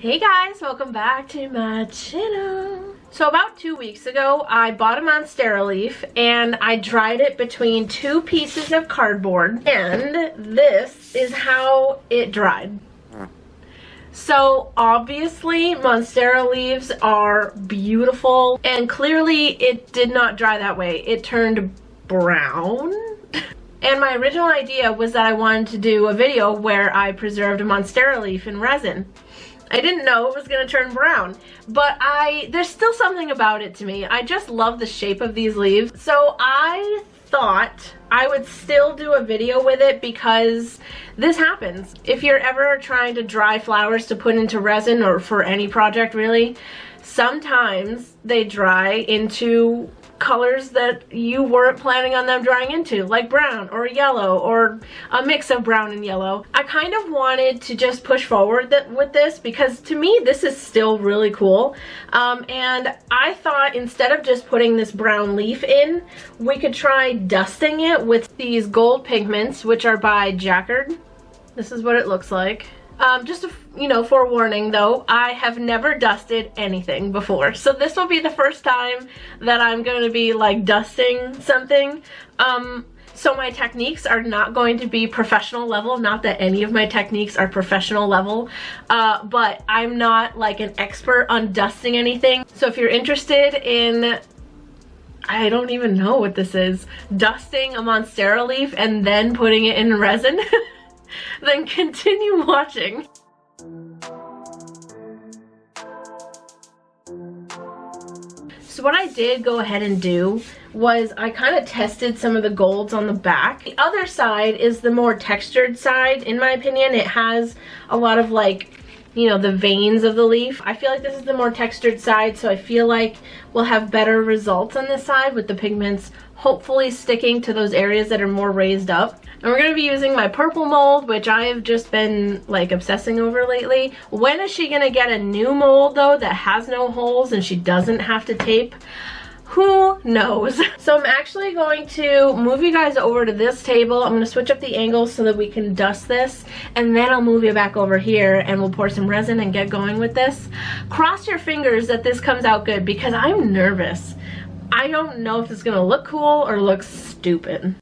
Hey guys, welcome back to my channel. So about 2 weeks ago, I bought a Monstera leaf and I dried it between two pieces of cardboard, and this is how it dried. So obviously Monstera leaves are beautiful, and clearly it did not dry that way. It turned brown. And my original idea was that I wanted to do a video where I preserved a Monstera leaf in resin. I didn't know it was going to turn brown, but there's still something about it to me. I just love the shape of these leaves. So I thought I would still do a video with it because this happens. If you're ever trying to dry flowers to put into resin, or for any project really, sometimes they dry into colors that you weren't planning on them drying into, like brown or yellow or a mix of brown and yellow. I kind of wanted to just push forward with this because to me this is still really cool, and I thought instead of just putting this brown leaf in, we could try dusting it with these gold pigments, which are by Jacquard. This is what it looks like. Just a forewarning though, I have never dusted anything before, so this will be the first time that I'm going to be like dusting something. So my techniques are not going to be professional level, not that any of my techniques are professional level, but I'm not like an expert on dusting anything. So if you're interested in, I don't even know what this is, dusting a Monstera leaf and then putting it in resin, then continue watching. So what I did go ahead and do was I kind of tested some of the golds on the back. The other side is the more textured side, in my opinion. It has a lot of like, the veins of the leaf. I feel like this is the more textured side, so I feel like we'll have better results on this side with the pigments hopefully sticking to those areas that are more raised up. And we're going to be using my purple mold, which I have just been like obsessing over lately. When is she going to get a new mold though that has no holes and she doesn't have to tape? Who knows? So I'm actually going to move you guys over to this table. I'm going to switch up the angles so that we can dust this, and then I'll move you back over here and we'll pour some resin and get going with this. Cross your fingers that this comes out good because I'm nervous. I don't know if it's going to look cool or look stupid.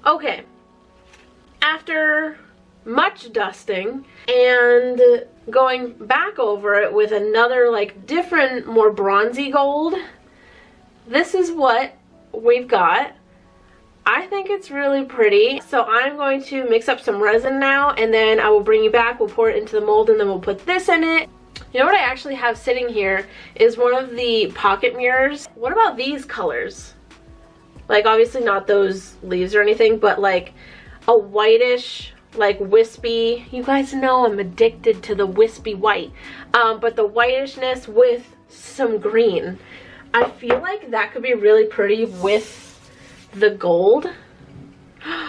Okay, after much dusting and going back over it with another like different, more bronzy gold, this is what we've got. I think it's really pretty. So I'm going to mix up some resin now, and then I will bring you back. We'll pour it into the mold and then we'll put this in it. You know what I actually have sitting here is one of the pocket mirrors. What about these colors? Like obviously not those leaves or anything, but like a whitish, like wispy. You guys know I'm addicted to the wispy white. But the whitishness with some green. I feel like that could be really pretty with the gold.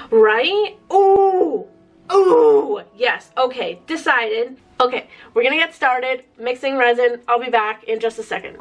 Right? Ooh! Ooh! Yes. Okay. Decided. Okay. We're gonna get started mixing resin. I'll be back in just a second.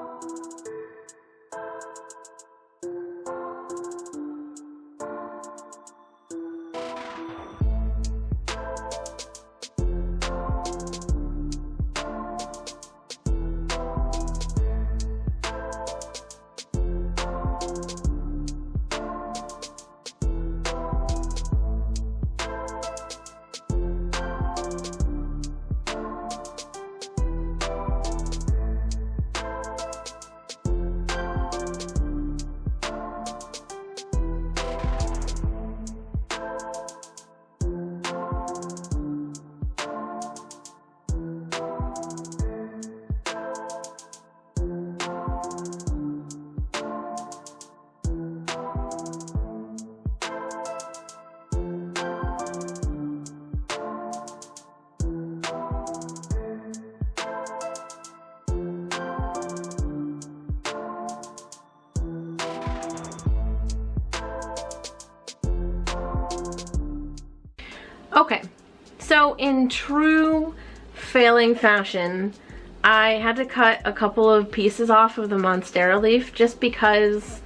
Okay, so in true failing fashion, I had to cut a couple of pieces off of the Monstera leaf just because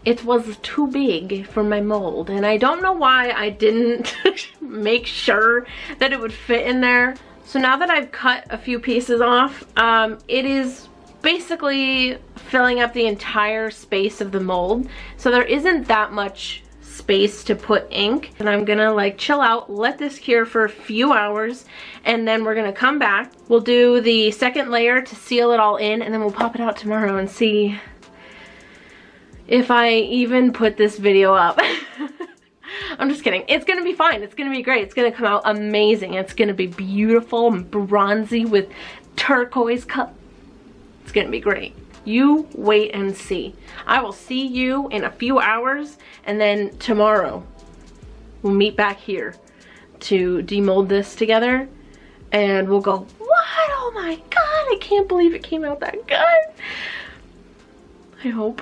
it was too big for my mold, and I don't know why I didn't make sure that it would fit in there. So now that I've cut a few pieces off, it is basically filling up the entire space of the mold, so there isn't that much space to put ink. And I'm gonna like chill out, let this cure for a few hours, and then we're gonna come back. We'll do the second layer to seal it all in, and then we'll pop it out tomorrow and see if I even put this video up. I'm just kidding. It's gonna be fine. It's gonna be great. It's gonna come out amazing. It's gonna be beautiful and bronzy with turquoise color. It's gonna be great. You wait and see. I will see you in a few hours, and then tomorrow we'll meet back here to demold this together, and we'll go, what? Oh my god, I can't believe it came out that good. I hope.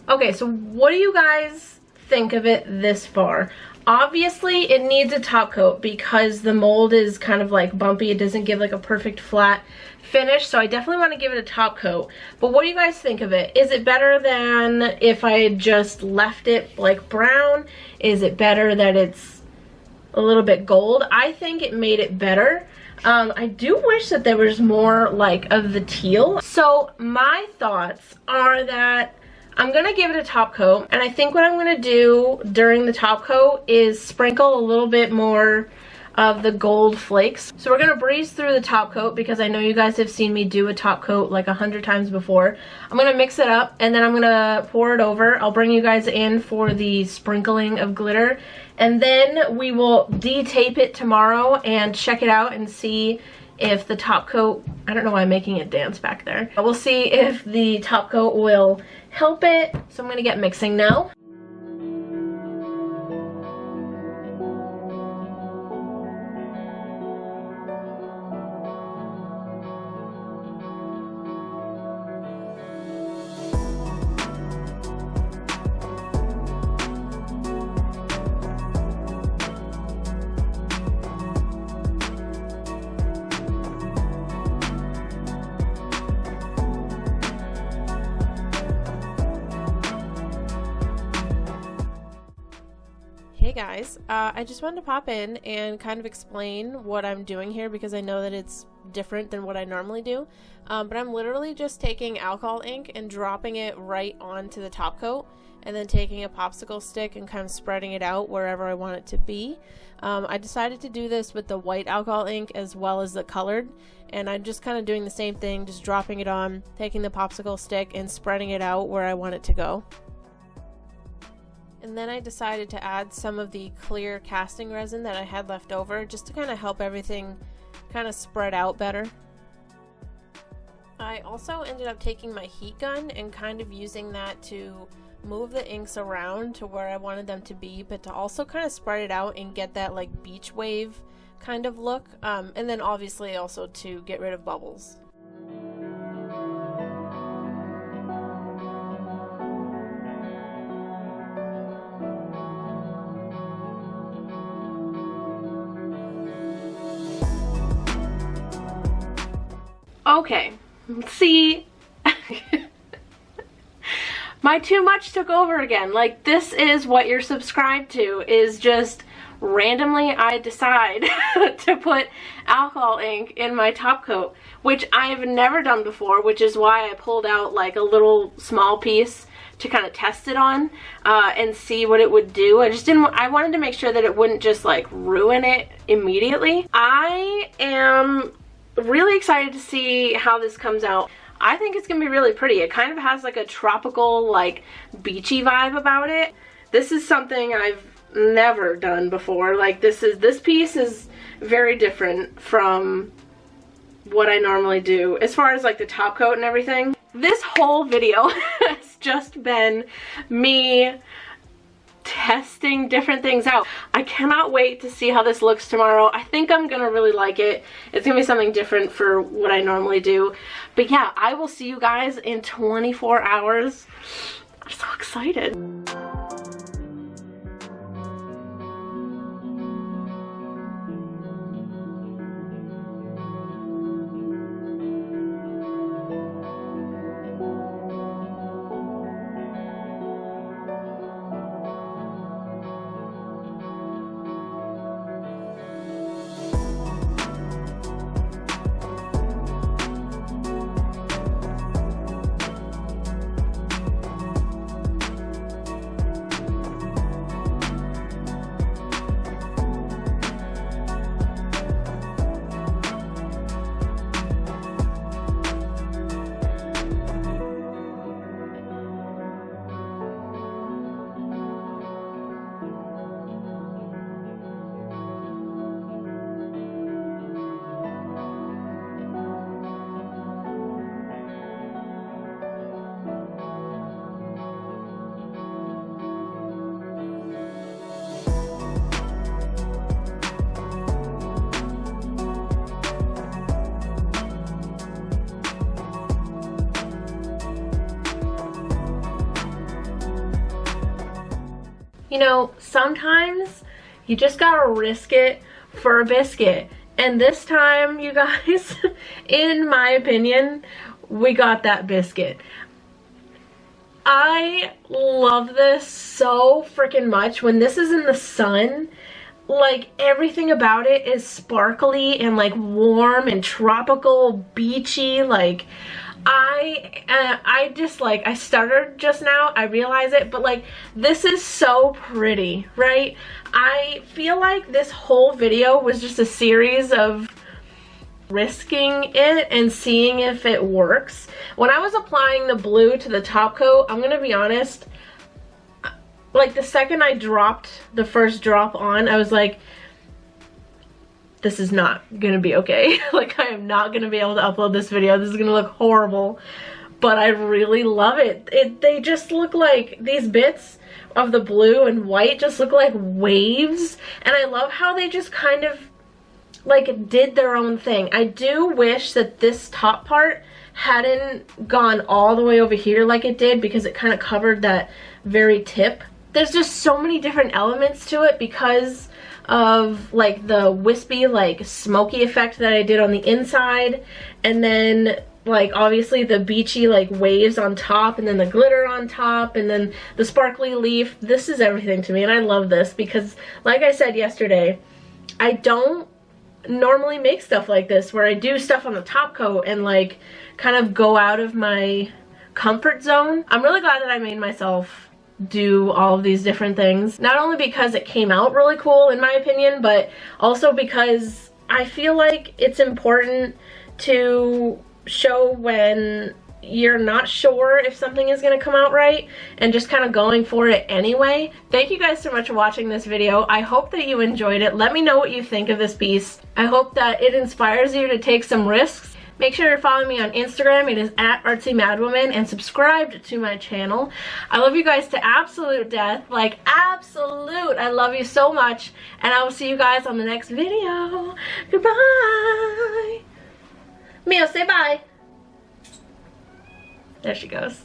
Okay, so what do you guys think of it this far? Obviously, it needs a top coat because the mold is kind of like bumpy. It doesn't give like a perfect flat finish, so I definitely want to give it a top coat. But what do you guys think of it? Is it better than if I had just left it like brown? Is it better that it's a little bit gold? I think it made it better. I do wish that there was more like of the teal. So my thoughts are that I'm gonna give it a top coat, and I think what I'm gonna do during the top coat is sprinkle a little bit more of the gold flakes. So we're gonna breeze through the top coat because I know you guys have seen me do a top coat like 100 times before. I'm gonna mix it up, and then I'm gonna pour it over. I'll bring you guys in for the sprinkling of glitter, and then we will de-tape it tomorrow and check it out and see if the top coat, I don't know why I'm making it dance back there. We'll see if the top coat will help it. So I'm gonna get mixing now. Hey guys, I just wanted to pop in and kind of explain what I'm doing here because I know that it's different than what I normally do. But I'm literally just taking alcohol ink and dropping it right onto the top coat, and then taking a popsicle stick and kind of spreading it out wherever I want it to be. I decided to do this with the white alcohol ink as well as the colored, and I'm just kind of doing the same thing, just dropping it on, taking the popsicle stick and spreading it out where I want it to go. And then I decided to add some of the clear casting resin that I had left over just to kind of help everything kind of spread out better. I also ended up taking my heat gun and kind of using that to move the inks around to where I wanted them to be, but to also kind of spread it out and get that like beach wave kind of look, and then obviously also to get rid of bubbles. Okay, see, my too much took over again. Like, this is what you're subscribed to, is just randomly I decide to put alcohol ink in my top coat, which I have never done before, which is why I pulled out like a little small piece to kind of test it on and see what it would do. I wanted to make sure that it wouldn't just like ruin it immediately. I am really excited to see how this comes out. I think it's gonna be really pretty. It kind of has like a tropical, like beachy vibe about it. This is something I've never done before. Like this piece is very different from what I normally do as far as like the top coat and everything. This whole video has just been me testing different things out. I cannot wait to see how this looks tomorrow. I think I'm gonna really like it. It's gonna be something different for what I normally do. But yeah, I will see you guys in 24 hours. I'm so excited. You know, sometimes you just gotta risk it for a biscuit. And this time, you guys, in my opinion, we got that biscuit. I love this so freaking much. When this is in the sun, like everything about it is sparkly and like warm and tropical, beachy. Like I just like, I stuttered just now, I realize it, but like this is so pretty, right? I feel like this whole video was just a series of risking it and seeing if it works. When I was applying the blue to the top coat, I'm gonna be honest, like the second I dropped the first drop on, I was like, this is not gonna be okay. Like, I am not gonna be able to upload this video. This is gonna look horrible, but I really love it. They just look like, these bits of the blue and white just look like waves, and I love how they just kind of like did their own thing. I do wish that this top part hadn't gone all the way over here like it did, because it kind of covered that very tip. There's just so many different elements to it because of like the wispy, like smoky effect that I did on the inside, and then like obviously the beachy like waves on top, and then the glitter on top, and then the sparkly leaf. This is everything to me, and I love this because, like I said yesterday, I don't normally make stuff like this where I do stuff on the top coat and like kind of go out of my comfort zone. I'm really glad that I made myself do all of these different things, not only because it came out really cool in my opinion, but also because I feel like it's important to show when you're not sure if something is going to come out right and just kind of going for it anyway. Thank you guys so much for watching this video. I hope that you enjoyed it. Let me know what you think of this piece. I hope that it inspires you to take some risks. Make sure you're following me on Instagram. It is at Artsymadwoman, and subscribed to my channel. I love you guys to absolute death. Like, absolute. I love you so much. And I will see you guys on the next video. Goodbye. Mia, say bye. There she goes.